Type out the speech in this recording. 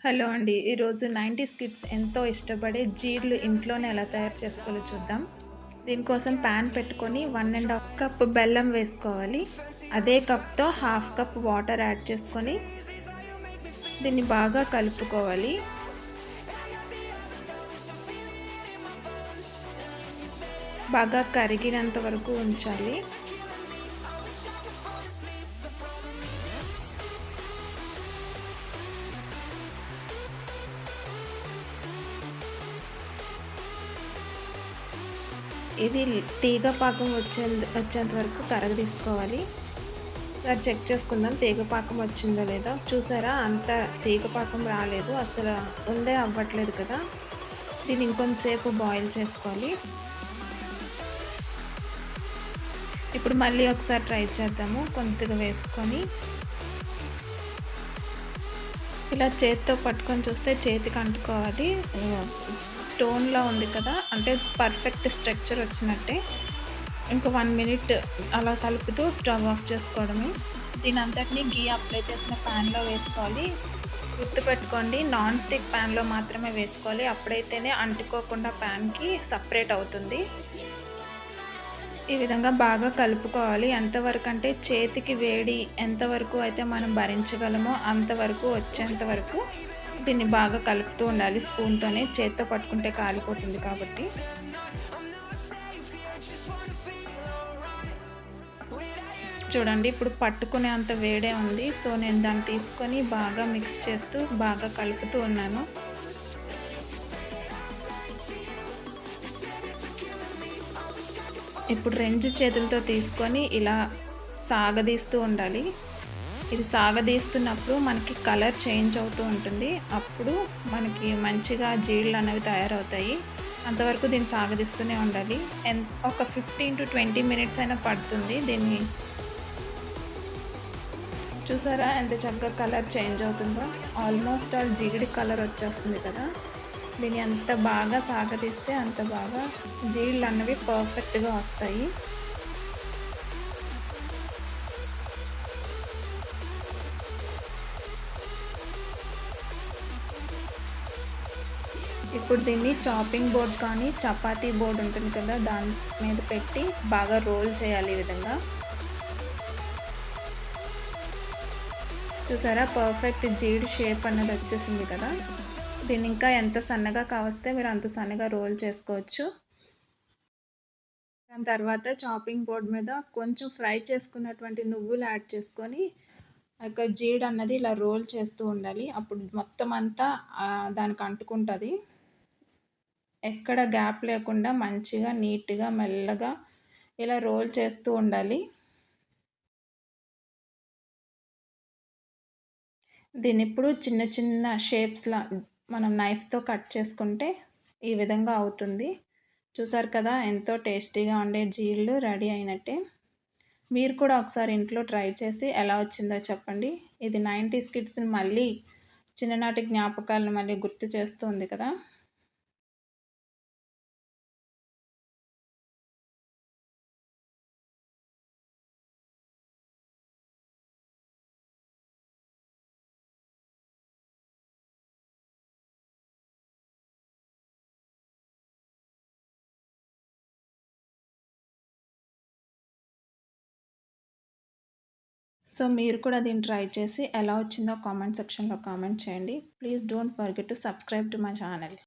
Hello అండి. ఈరోజు 90స్ kids ఎంతో ఇష్టపడే జీడ్లు ఇంట్లోనే ఎలా తయారు చేసుకోవాలో చూద్దాం. దీనికోసం పాన్ పెట్టుకొని 1 ½ కప్ బెల్లం వేసుకోవాలి. అదే కప్‌తో హాఫ్ కప్ వాటర్ యాడ్ చేసుకొని దీన్ని బాగా కలుపుకోవాలి. బాగా కరిగినంత వరకు ఉంచాలి. ఇది తీగ పాకం వచ్చేంత వరకు కరగదీసుకోవాలి. ఒకసారి చెక్ చేసుకుందాం తీగ పాకం వచ్చిందో లేదో. చూసారా అంత తీగ పాకం రాలేదు. అసలు ఉండే అవ్వట్లేదు కదా! దీన్ని ఇంకొంచెంసేపు బాయిల్ చేసుకోవాలి. ఇప్పుడు మళ్ళీ ఒకసారి ట్రై చేద్దాము. కొద్దిగా వేసుకొని ఇలా చేతితో పట్టుకొని చూస్తే చేతికి అంటుకోవాలి. స్టోన్‌లా ఉంది కదా! అంటే పర్ఫెక్ట్ స్ట్రక్చర్ వచ్చినట్టే. ఇంకో 1 మినిట్ అలా కలుపుతూ స్టవ్ ఆఫ్ చేసుకోవడమే. దీని అంతటిని ఘీ అప్లై చేసిన ప్యాన్‌లో వేసుకోవాలి. గుర్తుపెట్టుకోండి నాన్ స్టిక్ ప్యాన్‌లో మాత్రమే వేసుకోవాలి. అప్పుడైతేనే అంటుకోకుండా ప్యాన్‌కి సెపరేట్ అవుతుంది. ఈ విధంగా బాగా కలుపుకోవాలి. ఎంతవరకు అంటే చేతికి వేడి ఎంతవరకు అయితే మనం భరించగలమో అంతవరకు వచ్చేంత వరకు దీన్ని బాగా కలుపుతూ ఉండాలి స్పూన్‌తోనే. చేత్తో పట్టుకుంటే కాలిపోతుంది కాబట్టి. చూడండి ఇప్పుడు పట్టుకునే అంత వేడే ఉంది. సో, నేను దాన్ని తీసుకొని బాగా మిక్స్ చేస్తూ బాగా కలుపుతూ ఉన్నాను. ఇప్పుడు 2 చేతులతో తీసుకొని ఇలా సాగదీస్తూ ఉండాలి. ఇది సాగదీస్తున్నప్పుడు మనకి కలర్ చేంజ్ అవుతూ ఉంటుంది. అప్పుడు మనకి మంచిగా జీళ్ళు అనేవి తయారవుతాయి. అంతవరకు దీన్ని సాగదీస్తూనే ఉండాలి. ఒక 15-20 మినిట్స్ అయినా పడుతుంది. దీన్ని చూసారా ఎంత చక్కగా కలర్ చేంజ్ అవుతుందో. ఆల్మోస్ట్ ఆల్ జీడి కలర్ వచ్చేస్తుంది కదా! దీన్ని ఎంత బాగా సాగదీస్తే అంత బాగా జీళ్ళు అన్నవి పర్ఫెక్ట్‌గా వస్తాయి. ఇప్పుడు దీన్ని చాపింగ్ బోర్డ్ కానీ చపాతీ బోర్డ్ ఉంటుంది కదా దాని మీద పెట్టి బాగా రోల్ చేయాలి ఈ విధంగా. చూసారా పర్ఫెక్ట్ జీడి షేప్ అన్నది వచ్చేసింది కదా! దీన్ని ఇంకా ఎంత సన్నగా కావస్తే మీరు అంత సన్నగా రోల్ చేసుకోవచ్చు. దాని తర్వాత చాపింగ్ బోర్డ్ మీద కొంచెం ఫ్రై చేసుకున్నటువంటి నువ్వులు యాడ్ చేసుకొని ఆ యొక్క జీడి అన్నది ఇలా రోల్ చేస్తూ ఉండాలి. అప్పుడు మొత్తం అంతా దానికి అంటుకుంటుంది. ఎక్కడ గ్యాప్ లేకుండా మంచిగా నీట్‌గా మెల్లగా ఇలా రోల్ చేస్తూ ఉండాలి. దీన్నిప్పుడు చిన్న చిన్న షేప్స్‌లా మనం నైఫ్‌తో కట్ చేసుకుంటే ఈ విధంగా అవుతుంది. చూసారు కదా ఎంతో టేస్టీగా ఉండే జీళ్ళు రెడీ అయినట్టే. మీరు కూడా ఒకసారి ఇంట్లో ట్రై చేసి ఎలా వచ్చిందో చెప్పండి. ఇది 90స్ కిడ్స్‌ని మళ్ళీ చిన్ననాటి జ్ఞాపకాలను మళ్ళీ గుర్తు చేస్తుంది కదా! సో, మీరు కూడా దీన్ని ట్రై చేసి ఎలా వచ్చిందో కామెంట్ సెక్షన్‌లో కామెంట్ చేయండి. Please don't forget to subscribe to my channel.